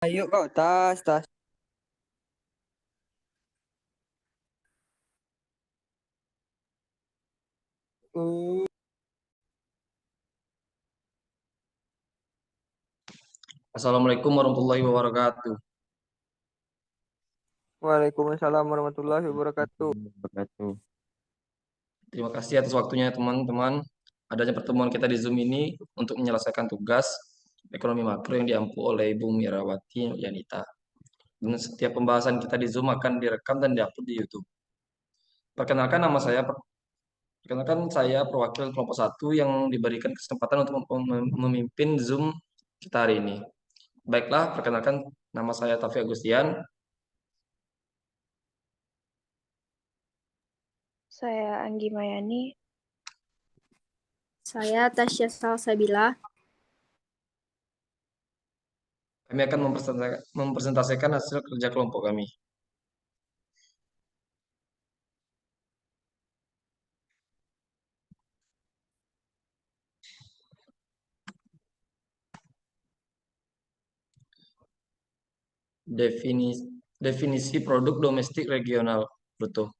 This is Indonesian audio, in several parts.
Ayo kau tas tas. Hmm, Assalamualaikum warahmatullahi wabarakatuh. Waalaikumsalam warahmatullahi wabarakatuh. Wabarakatuh. Terima kasih atas waktunya teman-teman. Adanya pertemuan kita di Zoom ini untuk menyelesaikan tugas ekonomi makro yang diampu oleh Ibu Mirawati Yanita. Dan setiap pembahasan kita di Zoom akan direkam dan diupload di YouTube. Perkenalkan nama saya, perkenalkan saya perwakilan kelompok satu yang diberikan kesempatan untuk memimpin Zoom kita hari ini. Baiklah, perkenalkan nama saya Taufik Agustian. Saya Anggi Mayani. Saya Tasya Salsabila. Kami akan mempresentasikan hasil kerja kelompok kami. Definisi produk domestik regional bruto.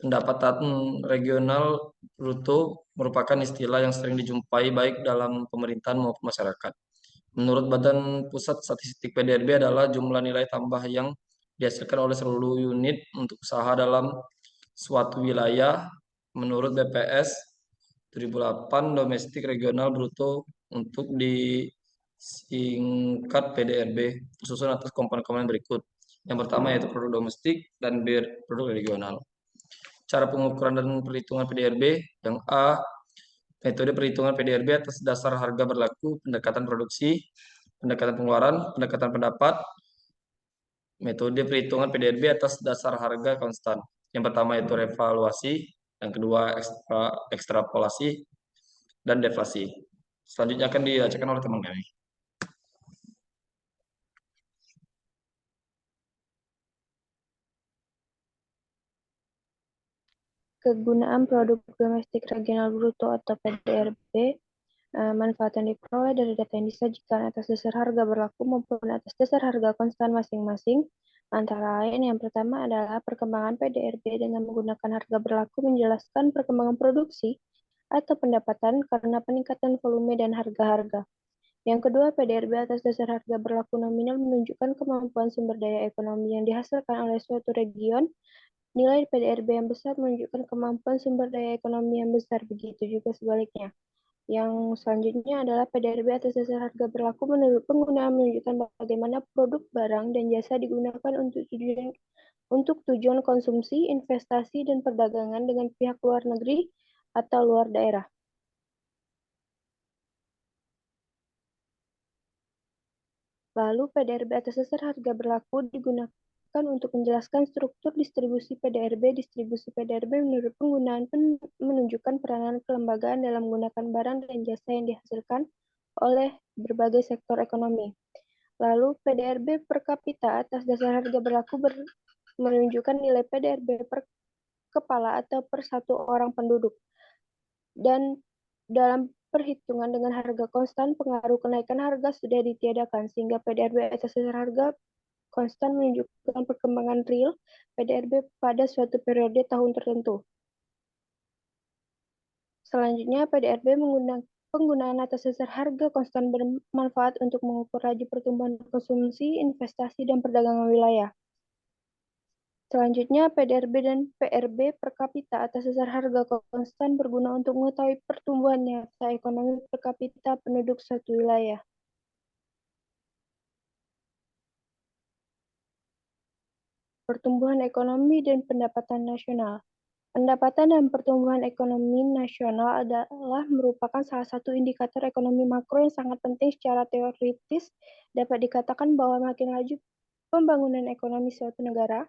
Pendapatan regional bruto merupakan istilah yang sering dijumpai baik dalam pemerintahan maupun masyarakat. Menurut Badan Pusat Statistik PDRB adalah jumlah nilai tambah yang dihasilkan oleh seluruh unit untuk usaha dalam suatu wilayah. Menurut BPS 2008 domestik regional bruto untuk disingkat PDRB tersusun atas komponen-komponen berikut. Yang pertama yaitu produk domestik dan produk regional. Cara pengukuran dan perhitungan PDRB yang A, metode perhitungan PDRB atas dasar harga berlaku, pendekatan produksi, pendekatan pengeluaran, pendekatan pendapat, metode perhitungan PDRB atas dasar harga konstan. Yang pertama yaitu revaluasi, yang kedua ekstrapolasi, dan deflasi. Selanjutnya akan dibacakan oleh teman kami. Kegunaan produk domestik regional bruto atau PDRB, manfaat yang diperoleh dari data yang disajikan atas dasar harga berlaku maupun atas dasar harga konstan masing-masing. Antara lain, yang pertama adalah perkembangan PDRB dengan menggunakan harga berlaku menjelaskan perkembangan produksi atau pendapatan karena peningkatan volume dan harga-harga. Yang kedua, PDRB atas dasar harga berlaku nominal menunjukkan kemampuan sumber daya ekonomi yang dihasilkan oleh suatu region. Nilai PDRB yang besar menunjukkan kemampuan sumber daya ekonomi yang besar, begitu juga sebaliknya. Yang selanjutnya adalah PDRB atas dasar harga berlaku menurut pengguna menunjukkan bagaimana produk, barang, dan jasa digunakan untuk tujuan konsumsi, investasi, dan perdagangan dengan pihak luar negeri atau luar daerah. Lalu PDRB atas dasar harga berlaku digunakan untuk menjelaskan struktur distribusi PDRB. Distribusi PDRB menurut penggunaan menunjukkan peranan kelembagaan dalam menggunakan barang dan jasa yang dihasilkan oleh berbagai sektor ekonomi. Lalu PDRB per kapita atas dasar harga berlaku menunjukkan nilai PDRB per kepala atau per satu orang penduduk. Dan dalam perhitungan dengan harga konstan, pengaruh kenaikan harga sudah ditiadakan, sehingga PDRB atas dasar harga konstan menunjukkan perkembangan real PDRB pada suatu periode tahun tertentu. Selanjutnya, PDRB penggunaan atas dasar harga konstan bermanfaat untuk mengukur laju pertumbuhan konsumsi, investasi, dan perdagangan wilayah. Selanjutnya, PDRB dan PRB per kapita atas dasar harga konstan berguna untuk mengetahui pertumbuhan nyata ekonomi per kapita penduduk suatu wilayah. Pertumbuhan ekonomi dan pendapatan nasional. Pendapatan dan pertumbuhan ekonomi nasional adalah merupakan salah satu indikator ekonomi makro yang sangat penting. Secara teoritis dapat dikatakan bahwa makin laju pembangunan ekonomi suatu negara,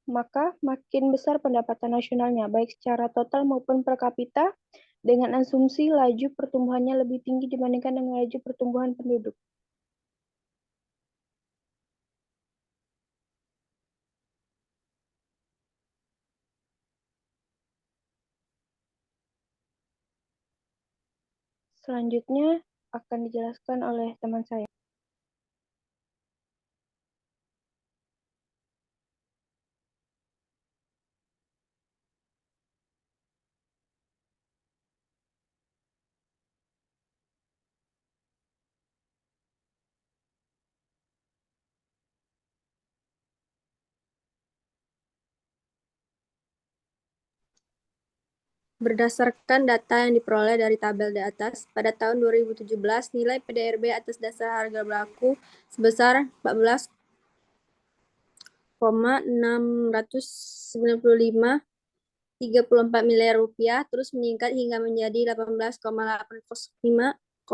maka makin besar pendapatan nasionalnya, baik secara total maupun per kapita, dengan asumsi laju pertumbuhannya lebih tinggi dibandingkan dengan laju pertumbuhan penduduk. Selanjutnya akan dijelaskan oleh teman saya. Berdasarkan data yang diperoleh dari tabel di atas, pada tahun 2017 nilai PDRB atas dasar harga berlaku sebesar 14,695,34 miliar rupiah, terus meningkat hingga menjadi 18,805,82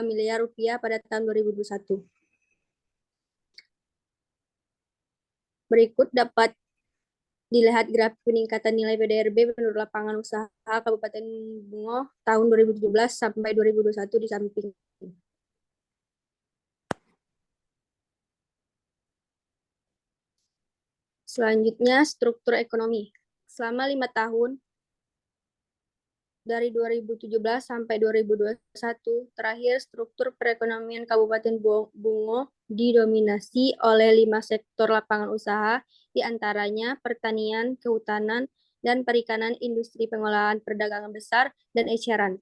miliar rupiah pada tahun 2021. Berikut dapat dilihat grafik peningkatan nilai PDRB menurut lapangan usaha Kabupaten Bungo tahun 2017 sampai 2021 di samping. Selanjutnya, struktur ekonomi. Selama 5 tahun, dari 2017 sampai 2021, terakhir struktur perekonomian Kabupaten Bungo didominasi oleh 5 sektor lapangan usaha, di antaranya pertanian, kehutanan, dan perikanan, industri pengolahan perdagangan besar, dan eceran.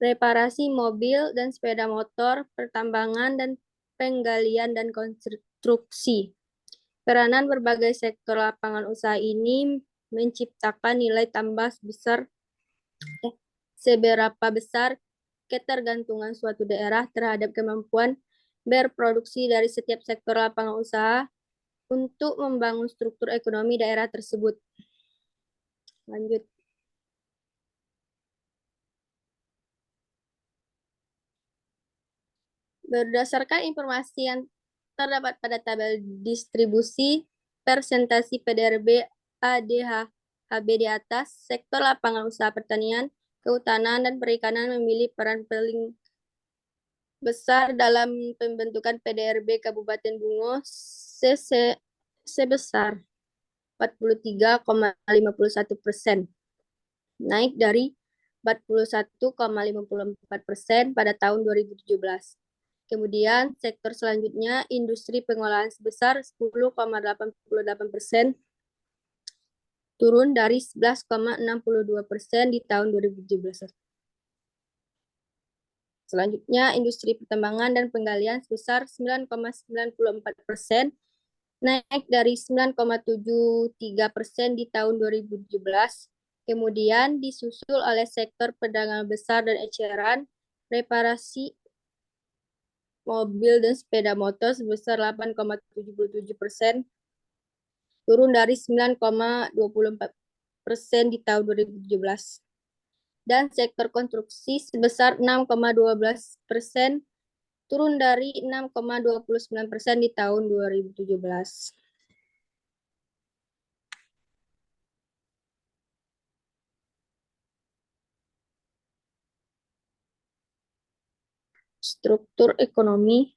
Reparasi mobil dan sepeda motor, pertambangan, dan penggalian dan konstruksi. Peranan berbagai sektor lapangan usaha ini menciptakan nilai tambah seberapa besar ketergantungan suatu daerah terhadap kemampuan berproduksi dari setiap sektor lapangan usaha untuk membangun struktur ekonomi daerah tersebut. Lanjut. Berdasarkan informasi yang terdapat pada tabel distribusi persentasi PDRB ADHHB di atas, sektor lapangan usaha pertanian, kehutanan, dan perikanan memiliki peran paling besar dalam pembentukan PDRB Kabupaten Bungo sebesar 43,51%, naik dari 41,54% pada tahun 2017. Kemudian sektor selanjutnya industri pengolahan sebesar 10,88%, turun dari 11,62% di tahun 2017. Selanjutnya industri pertambangan dan penggalian sebesar 9,94%, naik dari 9,73% di tahun 2017. Kemudian disusul oleh sektor perdagangan besar dan eceran, reparasi mobil dan sepeda motor sebesar 8,77%, turun dari 9,24% di tahun 2017. Dan sektor konstruksi sebesar 6,12%, turun dari 6,29% di tahun 2017. Struktur ekonomi.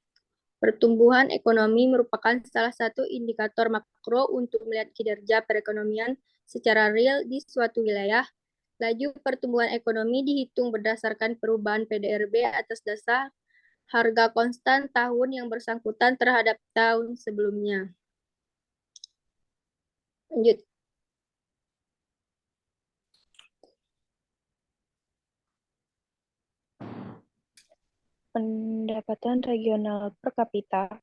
Pertumbuhan ekonomi merupakan salah satu indikator makro untuk melihat kinerja perekonomian secara real di suatu wilayah. Laju pertumbuhan ekonomi dihitung berdasarkan perubahan PDRB atas dasar harga konstan tahun yang bersangkutan terhadap tahun sebelumnya. Lanjut. Pendapatan regional per kapita.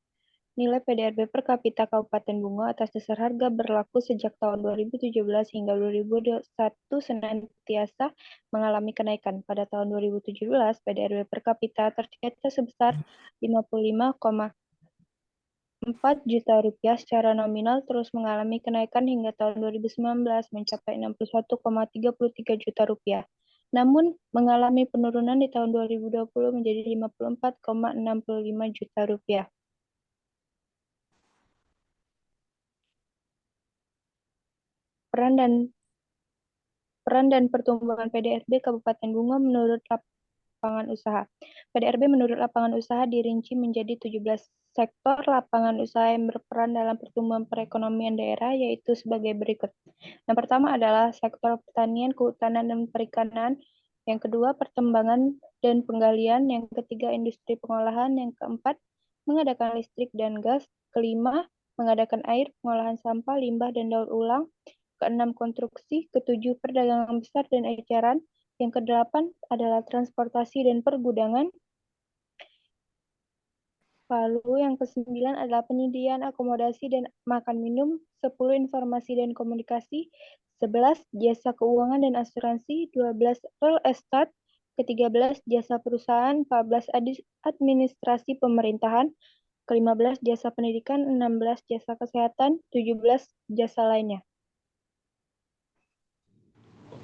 Nilai PDRB per kapita Kabupaten Bungo atas dasar harga berlaku sejak tahun 2017 hingga 2021 senantiasa mengalami kenaikan. Pada tahun 2017, PDRB per kapita tercatat sebesar 55,4 juta rupiah secara nominal, terus mengalami kenaikan hingga tahun 2019 mencapai 61,33 juta rupiah. Namun mengalami penurunan di tahun 2020 menjadi 54,65 juta rupiah. Peran dan pertumbuhan PDRB Kabupaten Bungo menurut lapangan usaha. PDRB menurut lapangan usaha dirinci menjadi 17 sektor lapangan usaha yang berperan dalam pertumbuhan perekonomian daerah, yaitu sebagai berikut. Yang pertama adalah sektor pertanian, kehutanan, dan perikanan. Yang kedua, pertambangan dan penggalian. Yang ketiga, industri pengolahan. Yang keempat, mengadakan listrik dan gas. Kelima, mengadakan air, pengolahan sampah, limbah, dan daur ulang. Keenam, konstruksi. Ketujuh, perdagangan besar dan eceran. Yang kedelapan adalah transportasi dan pergudangan. Lalu yang kesembilan adalah penyediaan akomodasi dan makan minum. 10, informasi dan komunikasi. 11. Jasa keuangan dan asuransi. 12. Real estate. Ke-13. Jasa perusahaan. 14. Administrasi pemerintahan. Ke-15. Jasa pendidikan. 16. Jasa kesehatan. 17. Jasa lainnya.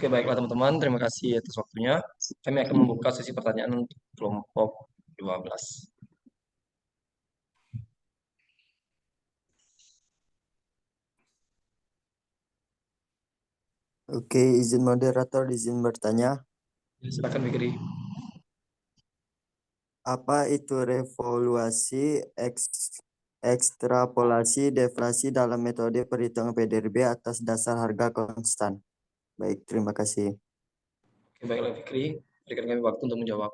Oke, baiklah teman-teman, terima kasih atas waktunya. Kami akan membuka sesi pertanyaan untuk kelompok 12. Oke, izin moderator, izin bertanya. Silakan Fikri. Apa itu revaluasi, ekstrapolasi, deflasi dalam metode perhitungan PDRB atas dasar harga konstan? Baik, terima kasih. Oke, baiklah Fikri, berikan kami waktu untuk menjawab.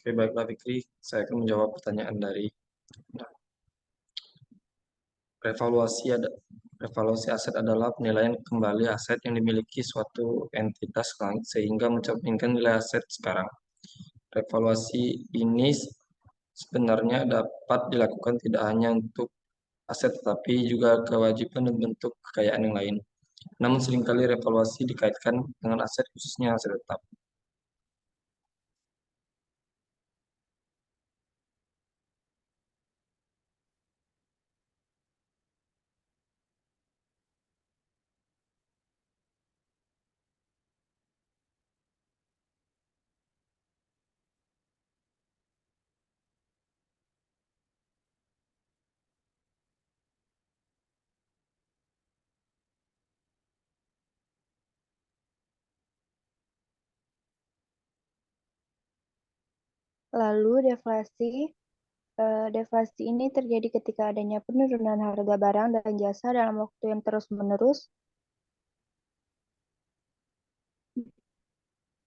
Oke, baiklah Fikri, saya akan menjawab pertanyaan dari revaluasi aset adalah penilaian kembali aset yang dimiliki suatu entitas sehingga mencerminkan nilai aset sekarang. Revaluasi ini sebenarnya dapat dilakukan tidak hanya untuk aset tetapi juga kewajiban dan bentuk kekayaan yang lain. Namun seringkali revaluasi dikaitkan dengan aset khususnya aset tetap. Lalu deflasi ini terjadi ketika adanya penurunan harga barang dan jasa dalam waktu yang terus-menerus.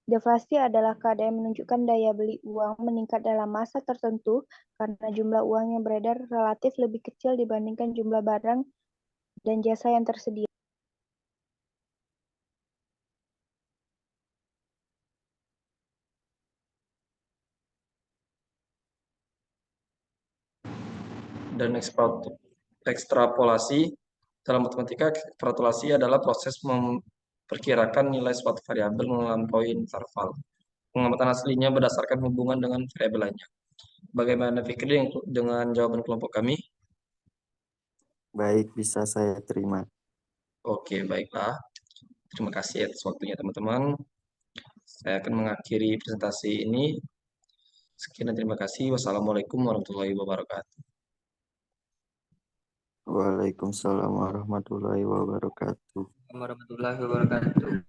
Deflasi adalah keadaan yang menunjukkan daya beli uang meningkat dalam masa tertentu karena jumlah uang yang beredar relatif lebih kecil dibandingkan jumlah barang dan jasa yang tersedia. Dan ekstrapolasi dalam matematika, ekstrapolasi adalah proses memperkirakan nilai suatu variabel melampaui interval. Pengamatan aslinya berdasarkan hubungan dengan variabel lainnya. Bagaimana Fikri dengan jawaban kelompok kami? Baik, bisa saya terima. Oke, baiklah. Terima kasih atas waktunya teman-teman. Saya akan mengakhiri presentasi ini. Sekian dan terima kasih. Wassalamualaikum warahmatullahi wabarakatuh. Waalaikumsalam warahmatullahi wabarakatuh. Warahmatullahi wabarakatuh.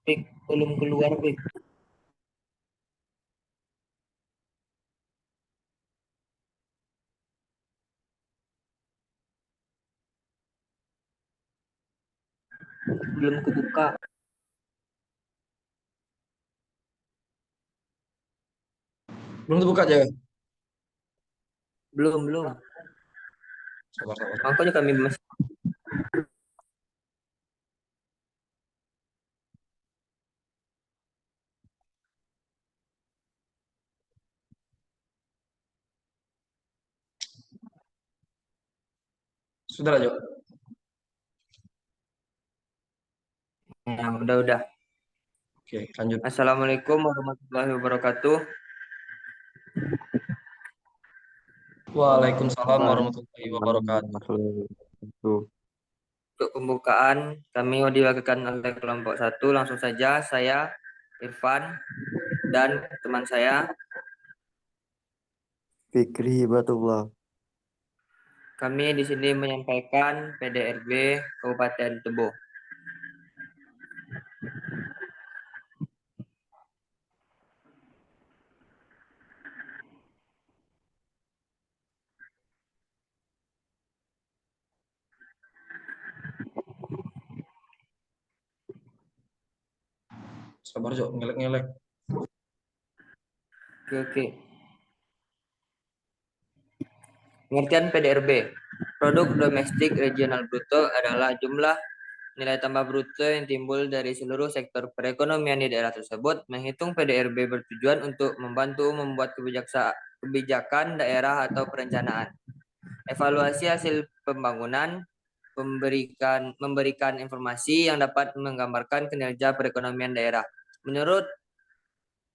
Pik, belum keluar, Pik. Belum kebuka. Belum terbuka aja. Belum. Sabar. Makanya kami masih Sudah aja. udah. Oke, lanjut. Assalamualaikum warahmatullahi wabarakatuh. Waalaikumsalam warahmatullahi wabarakatuh. Untuk pembukaan kami diwakilkan oleh kelompok 1. Langsung saja saya Irfan dan teman saya Fikri Hibatullah. kami di sini menyampaikan PDRB Kabupaten Tebo. Sabar, Jo. Ngelek-ngelek. Oke. Pengertian PDRB. Produk domestik regional bruto adalah jumlah nilai tambah bruto yang timbul dari seluruh sektor perekonomian di daerah tersebut. Menghitung PDRB bertujuan untuk membantu membuat kebijakan daerah atau perencanaan. Evaluasi hasil pembangunan, memberikan informasi yang dapat menggambarkan kinerja perekonomian daerah. Menurut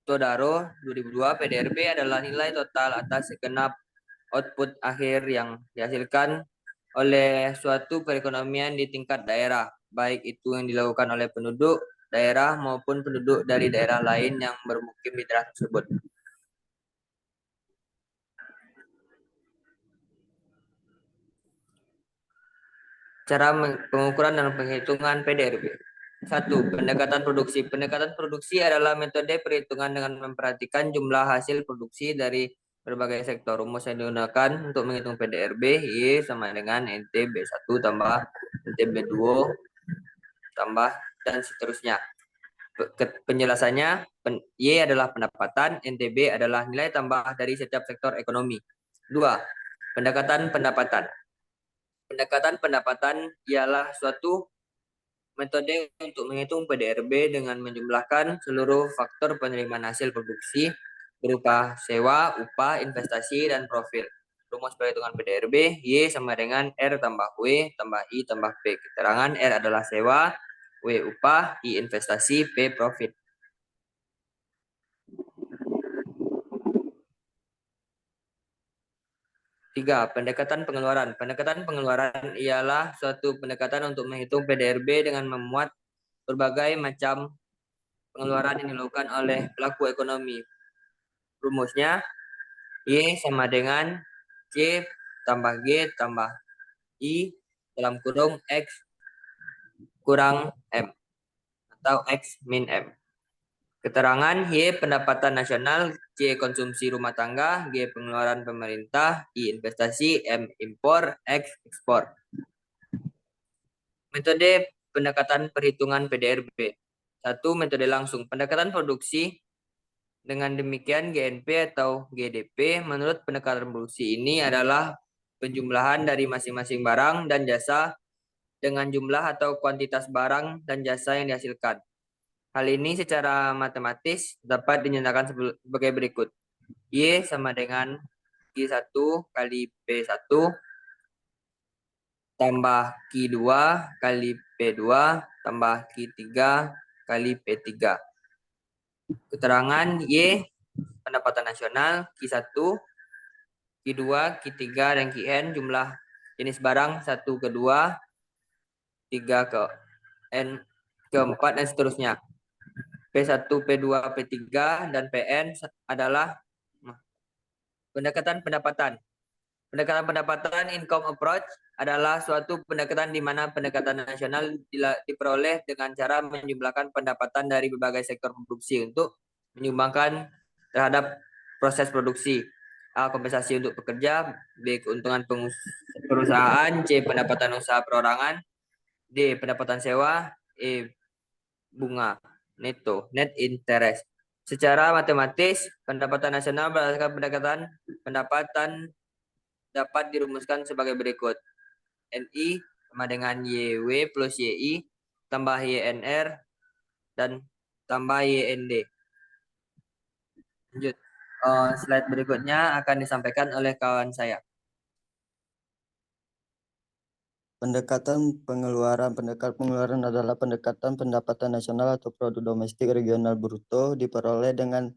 Todaro 2002, PDRB adalah nilai total atas segenap output akhir yang dihasilkan oleh suatu perekonomian di tingkat daerah, baik itu yang dilakukan oleh penduduk daerah maupun penduduk dari daerah lain yang bermukim di daerah tersebut. Cara pengukuran dan penghitungan PDRB. 1. Pendekatan produksi. Pendekatan produksi adalah metode perhitungan dengan memperhatikan jumlah hasil produksi dari berbagai sektor. Rumus yang digunakan untuk menghitung PDRB Y sama dengan NTB1 tambah NTB2 tambah dan seterusnya. Penjelasannya, Y adalah pendapatan, NTB adalah nilai tambah dari setiap sektor ekonomi. 2. Pendekatan pendapatan. Pendekatan pendapatan ialah suatu metode untuk menghitung PDRB dengan menjumlahkan seluruh faktor penerimaan hasil produksi berupa sewa, upah, investasi, dan profil. Rumus perhitungan PDRB, Y sama dengan R tambah W tambah I tambah P. Keterangan R adalah sewa, W upah, I investasi, P profit. 3. Pendekatan pengeluaran. Pendekatan pengeluaran ialah suatu pendekatan untuk menghitung PDRB dengan memuat berbagai macam pengeluaran yang dilakukan oleh pelaku ekonomi. Rumusnya, Y sama dengan C tambah G tambah I dalam kurung X kurang M atau X min M. Keterangan Y pendapatan nasional, C konsumsi rumah tangga, G pengeluaran pemerintah, I investasi, M impor, X ekspor. Metode pendekatan perhitungan PDRB. 1. Metode langsung. Pendekatan produksi. Dengan demikian GNP atau GDP menurut pendekatan produksi ini adalah penjumlahan dari masing-masing barang dan jasa dengan jumlah atau kuantitas barang dan jasa yang dihasilkan. Hal ini secara matematis dapat dinyatakan sebagai berikut. Y sama dengan Q1 kali P1 tambah Q2 kali P2 tambah Q3 kali P3. Keterangan Y pendapatan nasional Q1, Q2, Q3, dan Qn jumlah jenis barang 1 ke 2, 3 ke N ke 4 dan seterusnya. P1, P2, P3, dan Pn adalah pendekatan pendapatan. Pendekatan pendapatan income approach adalah suatu pendekatan di mana pendekatan nasional diperoleh dengan cara menjumlahkan pendapatan dari berbagai sektor produksi untuk menyumbangkan terhadap proses produksi. A. Kompensasi untuk pekerja. B. Keuntungan perusahaan. C. Pendapatan usaha perorangan. D. Pendapatan sewa. E. Bunga neto, net interest. Secara matematis, pendapatan nasional berdasarkan pendapatan dapat dirumuskan sebagai berikut. NI sama dengan YW plus YI tambah YNR dan tambah YND. Lanjut. Slide berikutnya akan disampaikan oleh kawan saya. Pendekatan pengeluaran adalah pendekatan pendapatan nasional atau produk domestik regional bruto diperoleh dengan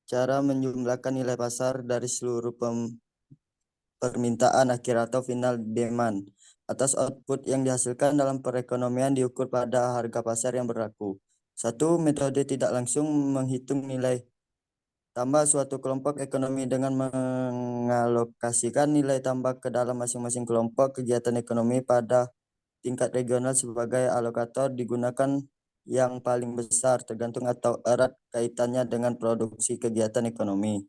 cara menjumlahkan nilai pasar dari seluruh permintaan akhir atau final demand atas output yang dihasilkan dalam perekonomian diukur pada harga pasar yang berlaku. Satu, metode tidak langsung menghitung nilai tambah suatu kelompok ekonomi dengan mengalokasikan nilai tambah ke dalam masing-masing kelompok kegiatan ekonomi pada tingkat regional sebagai alokator digunakan yang paling besar tergantung atau erat kaitannya dengan produksi kegiatan ekonomi.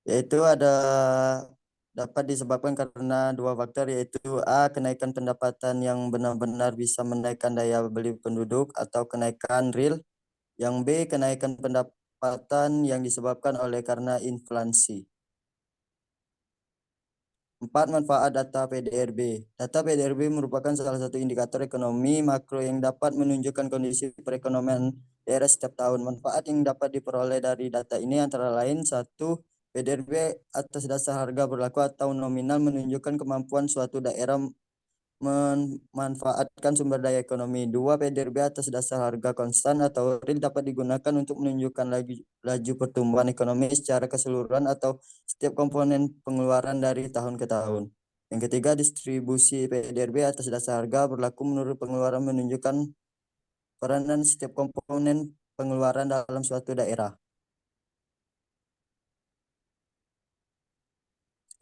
Yaitu dapat disebabkan karena dua faktor, yaitu A. Kenaikan pendapatan yang benar-benar bisa menaikkan daya beli penduduk atau kenaikan real. Yang B. Kenaikan pendapatan yang disebabkan oleh karena inflasi. 4. Manfaat data PDRB. Data PDRB merupakan salah satu indikator ekonomi makro yang dapat menunjukkan kondisi perekonomian daerah setiap tahun. Manfaat yang dapat diperoleh dari data ini antara lain: 1. PDRB atas dasar harga berlaku atau nominal menunjukkan kemampuan suatu daerah memanfaatkan sumber daya ekonomi. 2. PDRB atas dasar harga konstan atau real dapat digunakan untuk menunjukkan laju pertumbuhan ekonomi secara keseluruhan atau setiap komponen pengeluaran dari tahun ke tahun. Yang ketiga, distribusi PDRB atas dasar harga berlaku menurut pengeluaran menunjukkan peranan setiap komponen pengeluaran dalam suatu daerah.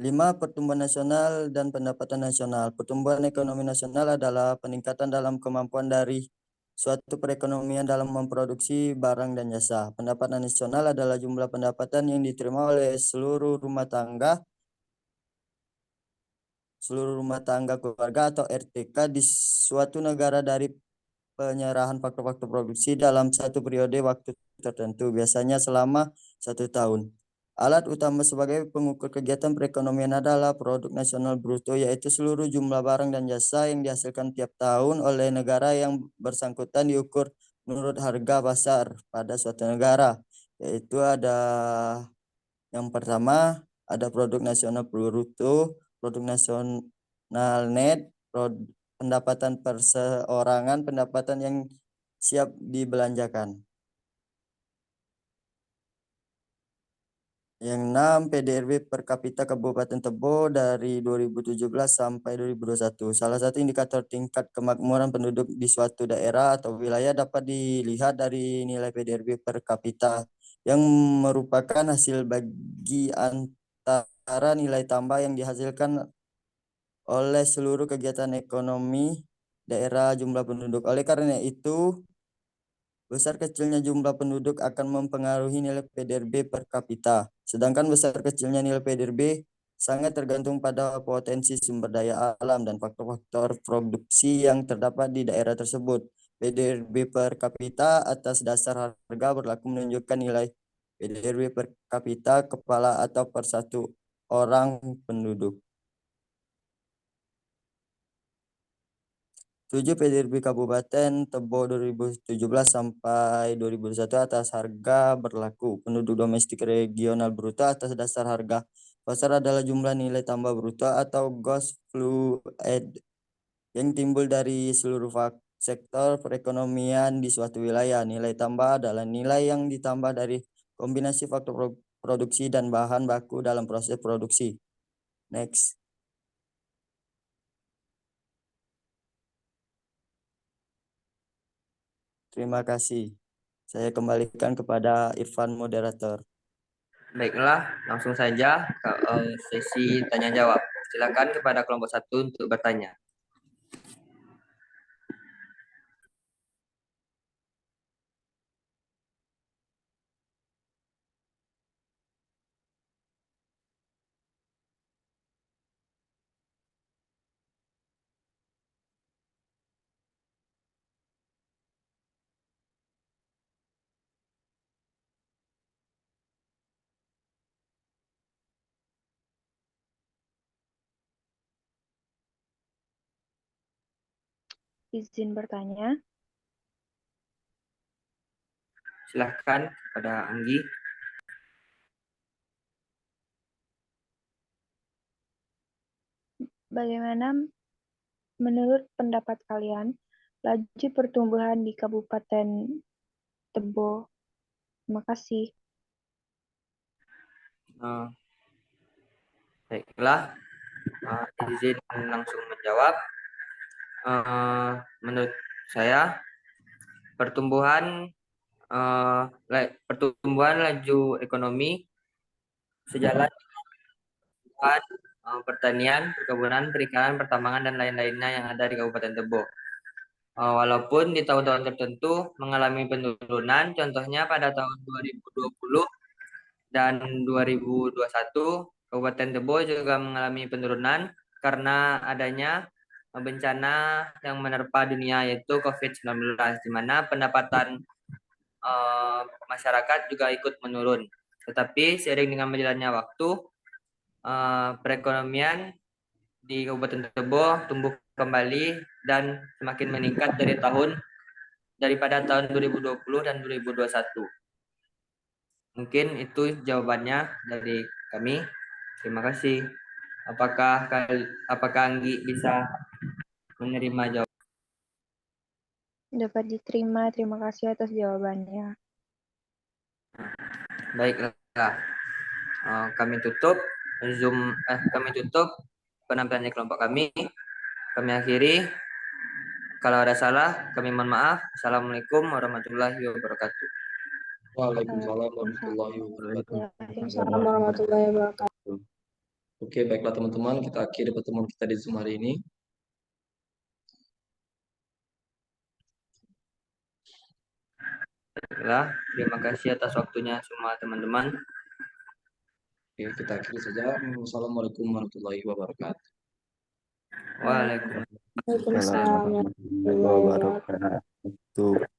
5. Pertumbuhan nasional dan pendapatan nasional. Pertumbuhan ekonomi nasional adalah peningkatan dalam kemampuan dari suatu perekonomian dalam memproduksi barang dan jasa. Pendapatan nasional adalah jumlah pendapatan yang diterima oleh seluruh rumah tangga keluarga atau RTK di suatu negara dari penyerahan faktor-faktor produksi dalam satu periode waktu tertentu, biasanya selama 1 tahun. Alat utama sebagai pengukur kegiatan perekonomian adalah produk nasional bruto, yaitu seluruh jumlah barang dan jasa yang dihasilkan tiap tahun oleh negara yang bersangkutan diukur menurut harga pasar pada suatu negara. Yaitu ada yang pertama, ada produk nasional bruto, produk nasional net, pendapatan perseorangan, pendapatan yang siap dibelanjakan. Yang 6, PDRB per kapita Kabupaten Tebo dari 2017 sampai 2021. Salah satu indikator tingkat kemakmuran penduduk di suatu daerah atau wilayah dapat dilihat dari nilai PDRB per kapita yang merupakan hasil bagi antara nilai tambah yang dihasilkan oleh seluruh kegiatan ekonomi daerah jumlah penduduk. Oleh karena itu, besar kecilnya jumlah penduduk akan mempengaruhi nilai PDRB per kapita. Sedangkan besar kecilnya nilai PDRB sangat tergantung pada potensi sumber daya alam dan faktor-faktor produksi yang terdapat di daerah tersebut. PDRB per kapita atas dasar harga berlaku menunjukkan nilai PDRB per kapita kepala atau per satu orang penduduk. 7. PDRB Kabupaten Tebo 2017 sampai 2021 atas harga berlaku. Penduduk domestik regional bruto atas dasar harga pasar adalah jumlah nilai tambah bruto atau gross fluid yang timbul dari seluruh sektor perekonomian di suatu wilayah. Nilai tambah adalah nilai yang ditambah dari kombinasi faktor produksi dan bahan baku dalam proses produksi. Next. Terima kasih. Saya kembalikan kepada Irfan, moderator. Baiklah, langsung saja ke sesi tanya jawab. Silakan kepada kelompok 1 untuk bertanya. Izin bertanya. Silakan kepada Anggi. Bagaimana menurut pendapat kalian laju pertumbuhan di Kabupaten Tebo? Terima kasih. Baiklah, izin langsung menjawab. Menurut saya pertumbuhan laju ekonomi sejalan dengan pertanian, perkebunan, perikanan, pertambangan dan lain-lainnya yang ada di Kabupaten Tebo. Walaupun di tahun-tahun tertentu mengalami penurunan, contohnya pada tahun 2020 dan 2021, Kabupaten Tebo juga mengalami penurunan karena adanya bencana yang menerpa dunia yaitu COVID-19, di mana pendapatan masyarakat juga ikut menurun. Tetapi seiring dengan berjalannya waktu, perekonomian di Kabupaten Tebo tumbuh kembali dan semakin meningkat daripada tahun 2020 dan 2021. Mungkin itu jawabannya dari kami. Terima kasih. Apakah Anggi bisa menerima jawaban? Dapat diterima. Terima kasih atas jawabannya. Baiklah. Kami tutup penampilan kelompok kami. Kami akhiri. Kalau ada salah, kami mohon maaf. Assalamualaikum warahmatullahi wabarakatuh. Waalaikumsalam warahmatullahi wabarakatuh. Waalaikumsalam warahmatullahi wabarakatuh. Oke, baiklah teman-teman, kita akhiri pertemuan kita di Zoom hari ini. Baiklah, terima kasih atas waktunya semua teman-teman. Oke, kita akhiri saja. Wassalamualaikum warahmatullahi wabarakatuh. Waalaikumsalam. Waalaikumsalam warahmatullahi wabarakatuh.